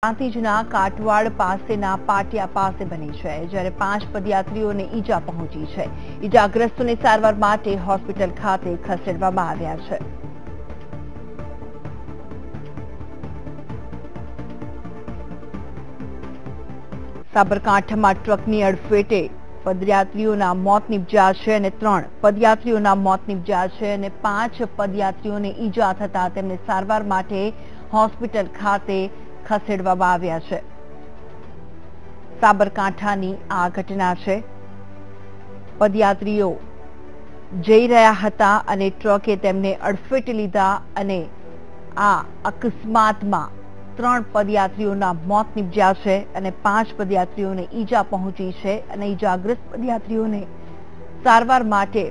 પ્રાંતિજના કાટવાડ પાસેના પાટિયા પાસે બની છે, જ્યારે 5 પદયાત્રીઓને ઈજા પહોંચી છે. ઈજાગ્રસ્તોને સારવાર માટે હોસ્પિટલ ખાતે ખસેડવામાં આવ્યા છે. સાબરકાંઠામાં ટ્રકની અડફેટે પદયાત્રીઓના મોત નિપજ્યા છે અને 3 પદયાત્રીઓના મોત નિપજ્યા છે અને 5 પદયાત્રીઓને ઈજા થતા તેમને સારવાર માટે હોસ્પિટલ ખાતે ખસેડવામાં આવ્યા છે. સાબરકાંઠાની આ ઘટના છે. પદયાત્રીઓ જઈ રહ્યા હતા અને ટ્રકે તેમને અડફેટે લીધા અને આ અકસ્માતમાં 3 પદયાત્રીઓના મોત નિપજ્યા છે અને 5 પદયાત્રીઓને ઈજા પહોંચી છે અને ઈજાગ્રસ્ત પદયાત્રીઓને સારવાર માટે